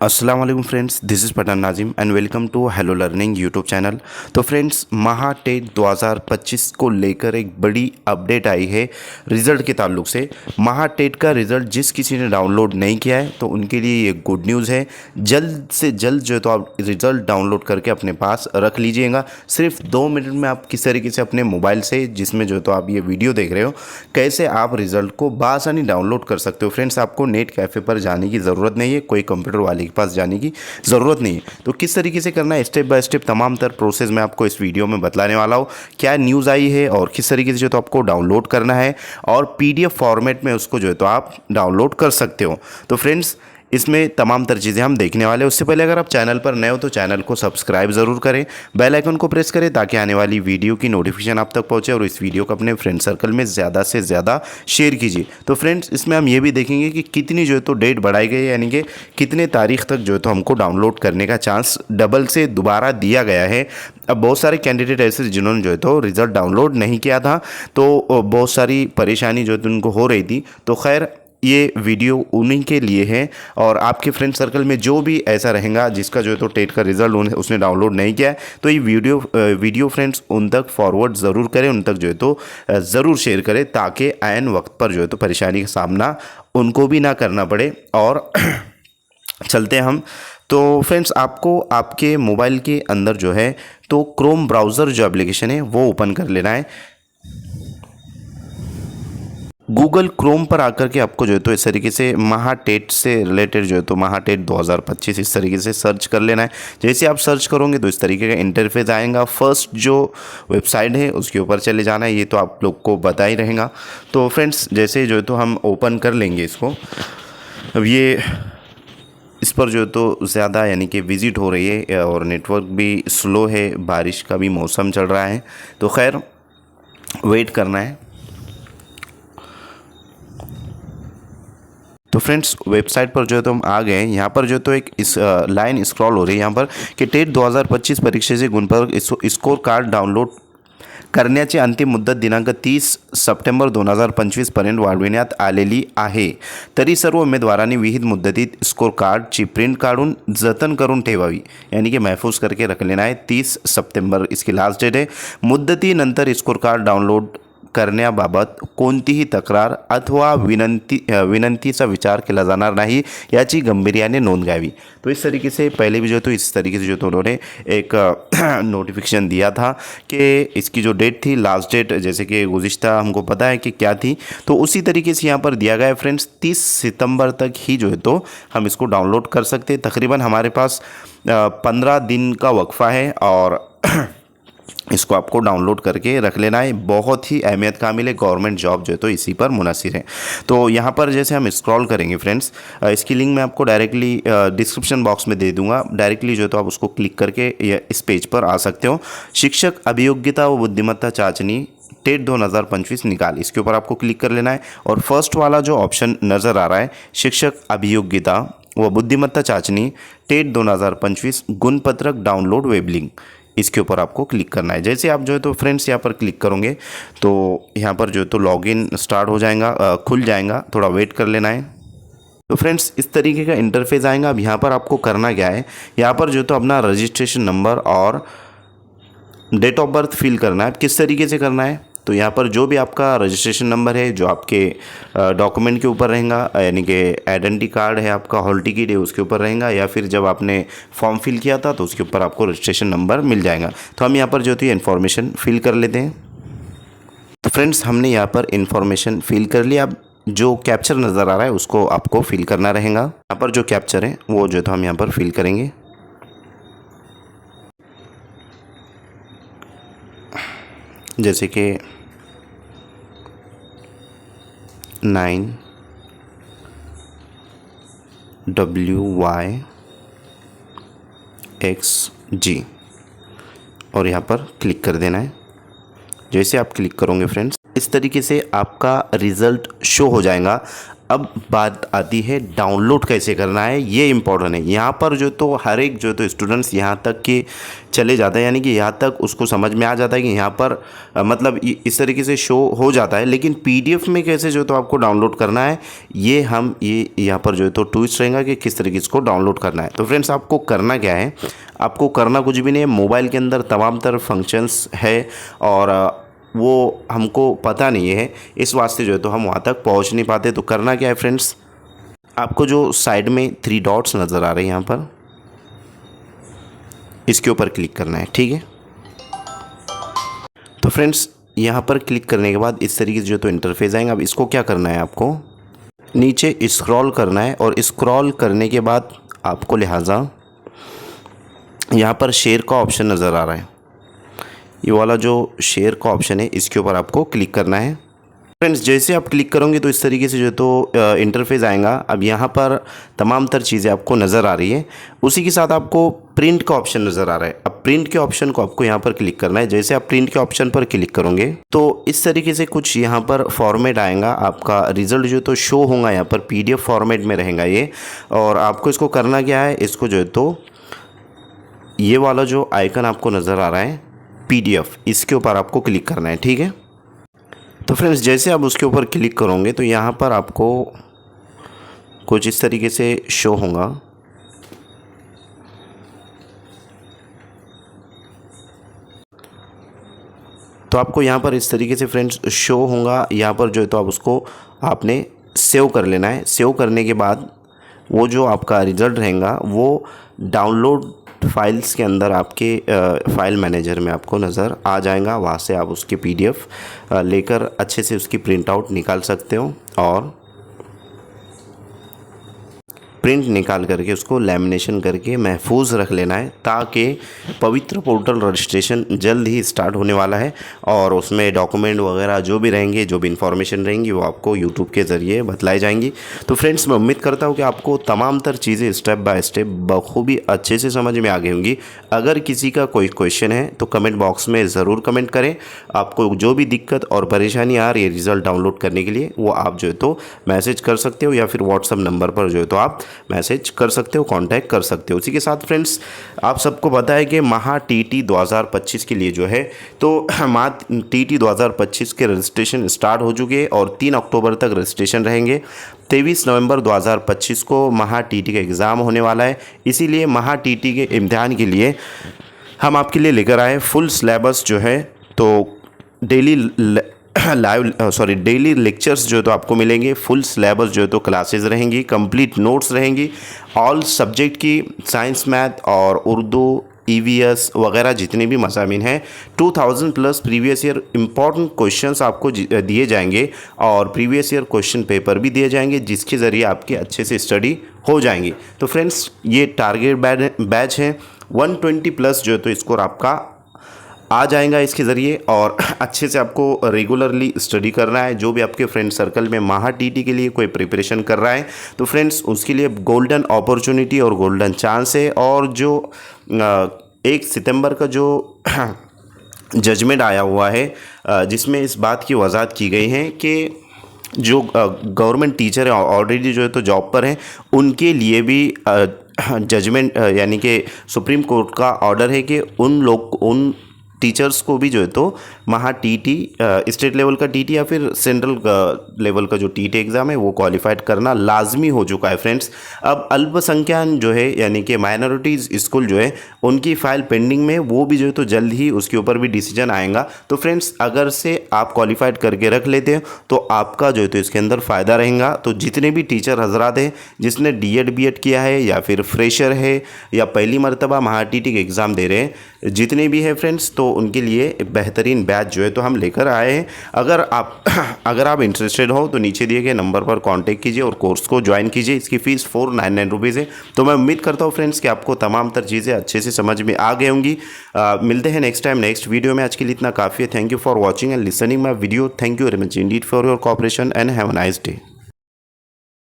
अस्सलाम वालेकुम friends, this is Pathan Nazim and welcome to hello learning YouTube channel. तो friends, MAHATET 2025 को लेकर एक बड़ी अपडेट आई है रिज़ल्ट के ताल्लुक से। महाटेट का रिज़ल्ट जिस किसी ने डाउनलोड नहीं किया है तो उनके लिए ये गुड न्यूज़ है। जल्द से जल्द जो है तो आप रिज़ल्ट डाउनलोड करके अपने पास रख लीजिएगा। सिर्फ 2 मिनट में आप किस तरीके से अपने मोबाइल से, जिसमें जो है तो आप ये वीडियो देख रहे हो, कैसे आप रिज़ल्ट को बआसानी डाउनलोड कर सकते हो। फ्रेंड्स, आपको नेट कैफ़े पर जाने की ज़रूरत नहीं है, कोई कंप्यूटर वाले के पास जाने की ज़रूरत नहीं है। तो किस तरीके से करना है, स्टेप बाय स्टेप तमाम तर प्रोसेस मैं आपको इस वीडियो में बतलाने वाला हूँ। क्या न्यूज़ आई है और किस तरीके से जो तो आपको डाउनलोड करना है और PDF फॉर्मेट में उसको जो है तो आप डाउनलोड कर सकते हो। तो फ्रेंड्स, इसमें तमाम तर चीज़ें हम देखने वाले हैं। उससे पहले अगर आप चैनल पर नए हो तो चैनल को सब्सक्राइब ज़रूर करें, बेल आइकन को प्रेस करें ताकि आने वाली वीडियो की नोटिफिकेशन आप तक पहुंचे और इस वीडियो को अपने फ्रेंड सर्कल में ज़्यादा से ज़्यादा शेयर कीजिए। तो फ्रेंड्स, इसमें हम ये भी देखेंगे कि कितनी जो है तो डेट बढ़ाई गई है, यानी कि कितने तारीख तक जो है तो हमको डाउनलोड करने का चांस डबल से दोबारा दिया गया है। अब बहुत सारे कैंडिडेट ऐसे जिन्होंने जो है तो रिज़ल्ट डाउनलोड नहीं किया था, तो बहुत सारी परेशानी जो है तो उनको हो रही थी। तो खैर, ये वीडियो उन्हीं के लिए है और आपके फ्रेंड सर्कल में जो भी ऐसा रहेगा जिसका जो है तो टेट का रिज़ल्ट उसने डाउनलोड नहीं किया है, तो ये वीडियो फ्रेंड्स उन तक फॉरवर्ड ज़रूर करें, उन तक जो है तो ज़रूर शेयर करें ताकि ऐन वक्त पर जो है तो परेशानी का सामना उनको भी ना करना पड़े। और चलते हैं हम। तो फ्रेंड्स, आपको आपके मोबाइल के अंदर जो है तो क्रोम ब्राउज़र जो एप्लीकेशन है वो ओपन कर लेना है। गूगल क्रोम पर आकर के आपको जो है तो इस तरीके से महाटेट से रिलेटेड जो है तो महाटेट 2025 इस तरीके से सर्च कर लेना है। जैसे आप सर्च करोगे तो इस तरीके का इंटरफेस आएगा। फर्स्ट जो वेबसाइट है उसके ऊपर चले जाना है, ये तो आप लोग को पता ही रहेगा। तो फ्रेंड्स, जैसे जो है तो हम ओपन कर लेंगे इसको। अब ये इस पर जो है तो ज़्यादा यानी कि विज़िट हो रही है और नेटवर्क भी स्लो है, बारिश का भी मौसम चल रहा है, तो खैर वेट करना है। तो फ्रेंड्स, वेबसाइट पर जो है तो हम आ गए हैं। यहाँ पर जो है तो एक इस लाइन स्क्रॉल हो रही है यहाँ पर कि टेट 2025 परीक्षेचे गुणपत्रक स्कोर कार्ड डाउनलोड करण्याची अंतिम मुदत दिनांक 30 सप्टेंबर 2025 पर्यंत वाढविण्यात आलेली आहे। तरी सर्व उमेदवारांनी विहित मुदतीत स्कोर कार्डची प्रिंट काढून जतन करून ठेवावी, यानी कि महफूज करके रख लेना है। 30 सप्टेंबर इसकी लास्ट डेट है। मुदतीनंतर स्कोर कार्ड डाउनलोड करण्याबाबत कोणतीही तक्रार अथवा विनंतीचा विचार केला जाणार नाही, याची गंभीर्याने नोंद घ्यावी। तो इस तरीके से पहले भी जो तो इस तरीके से जो तो उन्होंने एक नोटिफिकेशन दिया था कि इसकी जो डेट थी, लास्ट डेट जैसे कि गुज़िश्ता हमको पता है कि क्या थी, तो उसी तरीके से यहाँ पर दिया गया है। फ्रेंड्स, 30 सितंबर तक ही जो है तो हम इसको डाउनलोड कर सकते हैं। तकरीबन हमारे पास 15 दिन का वक्फ़ा है और इसको आपको डाउनलोड करके रख लेना है। बहुत ही अहमियत कामिल है, गवर्नमेंट जॉब जो है तो इसी पर मुनहसर है। तो यहाँ पर जैसे हम स्क्रॉल करेंगे फ्रेंड्स, इसकी लिंक मैं आपको डायरेक्टली डिस्क्रिप्शन बॉक्स में दे दूंगा। डायरेक्टली जो है तो आप उसको क्लिक करके इस पेज पर आ सकते हो। शिक्षक अभियोग्यता व बुद्धिमत्ता चाचनी टेट 2025 निकाल, इसके ऊपर आपको क्लिक कर लेना है और फर्स्ट वाला जो ऑप्शन नज़र आ रहा है, शिक्षक अभियोग्यता व बुद्धिमत्ता चाचनी टेट 2025 गुणपत्रक डाउनलोड वेब लिंक, इसके ऊपर आपको क्लिक करना है। जैसे आप जो है तो फ्रेंड्स यहाँ पर क्लिक करोगे तो यहाँ पर जो है तो लॉगिन स्टार्ट हो जाएगा, खुल जाएगा, थोड़ा वेट कर लेना है। तो फ्रेंड्स, इस तरीके का इंटरफेस आएगा। अब यहाँ पर आपको करना क्या है, यहाँ पर जो तो अपना रजिस्ट्रेशन नंबर और डेट ऑफ बर्थ फिल करना है। किस तरीके से करना है, तो यहाँ पर जो भी आपका रजिस्ट्रेशन नंबर है जो आपके डॉक्यूमेंट के ऊपर रहेगा, यानी कि आइडेंटिटी कार्ड है आपका, हॉल टिकट है उसके ऊपर रहेगा, या फिर जब आपने फॉर्म फिल किया था तो उसके ऊपर आपको रजिस्ट्रेशन नंबर मिल जाएगा। तो हम यहाँ पर जो है इन्फॉर्मेशन फिल कर लेते हैं। तो फ्रेंड्स, हमने यहाँ पर इन्फॉर्मेशन फिल कर लिया। अब जो कैप्चर नज़र आ रहा है उसको आपको फिल करना रहेगा। यहाँ पर जो कैप्चर है वो जो है तो हम यहाँ पर फिल करेंगे। जैसे कि 9WYXG और यहाँ पर क्लिक कर देना है। जैसे आप क्लिक करोगे फ्रेंड्स, इस तरीके से आपका रिज़ल्ट शो हो जाएगा। अब बात आती है डाउनलोड कैसे करना है, ये इम्पोर्टेंट है। यहाँ पर जो तो हर एक जो तो स्टूडेंट्स यहाँ तक के चले जाते हैं, यानी कि यहाँ तक उसको समझ में आ जाता है कि यहाँ पर मतलब इस तरीके से शो हो जाता है, लेकिन पीडीएफ में कैसे जो तो आपको डाउनलोड करना है, ये हम ये यहाँ पर जो तो ट्विस्ट रहेगा कि किस तरीके से इसको डाउनलोड करना है। तो फ्रेंड्स आपको करना क्या है, आपको करना कुछ भी नहीं है। मोबाइल के अंदर तमाम तरह फंक्शंस है और वो हमको पता नहीं है, इस वास्ते जो है तो हम वहाँ तक पहुँच नहीं पाते। तो करना क्या है फ्रेंड्स, आपको जो साइड में 3 डॉट्स नज़र आ रहे हैं यहाँ पर, इसके ऊपर क्लिक करना है, ठीक है। तो फ्रेंड्स यहाँ पर क्लिक करने के बाद इस तरीके से जो तो इंटरफेस आएगा। अब इसको क्या करना है, आपको नीचे स्क्रॉल करना है और स्क्रॉल करने के बाद आपको लिहाजा यहाँ पर शेयर का ऑप्शन नज़र आ रहा है, ये वाला जो शेयर का ऑप्शन है इसके ऊपर आपको क्लिक करना है। फ्रेंड्स जैसे आप क्लिक करोगे तो इस तरीके से जो तो इंटरफेस आएगा। अब यहाँ पर तमाम तर चीज़ें आपको नज़र आ रही है, उसी के साथ आपको प्रिंट का ऑप्शन नज़र आ रहा है। अब प्रिंट के ऑप्शन को आपको यहाँ पर क्लिक करना है। जैसे आप प्रिंट के ऑप्शन पर क्लिक करोगे तो इस तरीके से कुछ यहाँ पर फॉर्मेट आएगा, आपका रिजल्ट जो तो शो होगा यहाँ पर PDF फॉर्मेट में रहेगा ये। और आपको इसको करना क्या है, इसको जो है तो ये वाला जो आइकन आपको नज़र आ रहा है PDF, इसके ऊपर आपको क्लिक करना है, ठीक है। तो फ्रेंड्स जैसे आप उसके ऊपर क्लिक करोगे तो यहाँ पर आपको कुछ इस तरीके से शो होगा। तो आपको यहाँ पर इस तरीके से फ्रेंड्स शो होगा। यहाँ पर जो है तो आप उसको आपने सेव कर लेना है। सेव करने के बाद वो जो आपका रिज़ल्ट रहेगा वो डाउनलोड फाइल्स के अंदर आपके फ़ाइल मैनेजर में आपको नज़र आ जाएगा। वहाँ से आप उसके PDF लेकर अच्छे से उसकी प्रिंट आउट निकाल सकते हो और प्रिंट निकाल करके उसको लैमिनेशन करके महफूज रख लेना है, ताकि पवित्र पोर्टल रजिस्ट्रेशन जल्द ही स्टार्ट होने वाला है और उसमें डॉक्यूमेंट वगैरह जो भी रहेंगे, जो भी इन्फॉर्मेशन रहेंगी वो आपको यूट्यूब के ज़रिए बतलाई जाएंगी। तो फ्रेंड्स मैं उम्मीद करता हूँ कि आपको तमाम तर चीज़ें स्टेप बाय स्टेप बखूबी अच्छे से समझ में आ गई होंगी। अगर किसी का कोई क्वेश्चन है तो कमेंट बॉक्स में ज़रूर कमेंट करें। आपको जो भी दिक्कत और परेशानी आ रही है रिज़ल्ट डाउनलोड करने के लिए, वो आप जो है तो मैसेज कर सकते हो या फिर व्हाट्सअप नंबर पर जो है तो आप मैसेज कर सकते हो, कांटेक्ट कर सकते हो। उसी के साथ फ्रेंड्स आप सबको पता है कि महा TT 2025 के लिए जो है तो महा TT 2025 के रजिस्ट्रेशन स्टार्ट हो चुके हैं और 3 अक्टूबर तक रजिस्ट्रेशन रहेंगे। 23 नवंबर 2025 को महा TT का एग्ज़ाम होने वाला है। इसीलिए महा TT के इम्तिहान के लिए हम आपके लिए लेकर आए फुल सिलेबस जो है तो डेली लेक्चर्स जो तो आपको मिलेंगे, फुल सिलेबस जो तो क्लासेस रहेंगी, कंप्लीट नोट्स रहेंगी, ऑल सब्जेक्ट की साइंस, मैथ और उर्दू, EVS वगैरह जितने भी मज़ामीन हैं। 2000 plus previous year important questions आपको दिए जाएंगे और प्रीवियस ईयर क्वेश्चन पेपर भी दिए जाएंगे, जिसके ज़रिए आपकी अच्छे से स्टडी हो जाएंगी। तो फ्रेंड्स ये टारगेट बैच है, 120 प्लस जो है तो स्कोर आपका आ जाएगा इसके ज़रिए और अच्छे से आपको रेगुलरली स्टडी करना है। जो भी आपके फ्रेंड सर्कल में महा TT के लिए कोई प्रिपरेशन कर रहा है तो फ्रेंड्स उसके लिए गोल्डन अपॉर्चुनिटी और गोल्डन चांस है। और जो 1 सितंबर का जो जजमेंट आया हुआ है जिसमें इस बात की वजाहत की गई है कि जो गवर्नमेंट टीचर है ऑलरेडी जो है तो जॉब पर हैं, उनके लिए भी जजमेंट यानी कि सुप्रीम कोर्ट का ऑर्डर है कि उन टीचर्स को भी जो है तो महा TT स्टेट लेवल का TT या फिर सेंट्रल लेवल का जो TT एग्ज़ाम है वो क्वालिफाइड करना लाजमी हो चुका है फ्रेंड्स। अब अल्पसंख्यक जो है यानी कि माइनॉरिटीज़ स्कूल जो है उनकी फ़ाइल पेंडिंग में, वो भी जो है तो जल्द ही उसके ऊपर भी डिसीजन आएगा। तो फ्रेंड्स अगर से आप क्वालिफाइड करके रख लेते हैं तो आपका जो है तो इसके अंदर फ़ायदा रहेगा। तो जितने भी टीचर हजरात हैं जिसने D.Ed B.Ed किया है या फिर फ्रेशर है या पहली मरतबा महा TT के एग्ज़ाम दे रहे हैं, जितने भी हैं फ्रेंड्स, तो उनके लिए बेहतरीन बैच जो है तो हम लेकर आए हैं। अगर आप इंटरेस्टेड हो तो नीचे दिए गए नंबर पर कांटेक्ट कीजिए और कोर्स को ज्वाइन कीजिए। इसकी फ़ीस 499 रुपीज़ है। तो मैं उम्मीद करता हूँ फ्रेंड्स कि आपको तमाम तर चीज़ें अच्छे से समझ में आ गई होंगी। मिलते हैं नेक्स्ट टाइम नेक्स्ट वीडियो में। आज के लिए इतना काफ़ी है। Thank you for watching and listening my video. Thank you very much Indeed for your cooperation and have a nice day.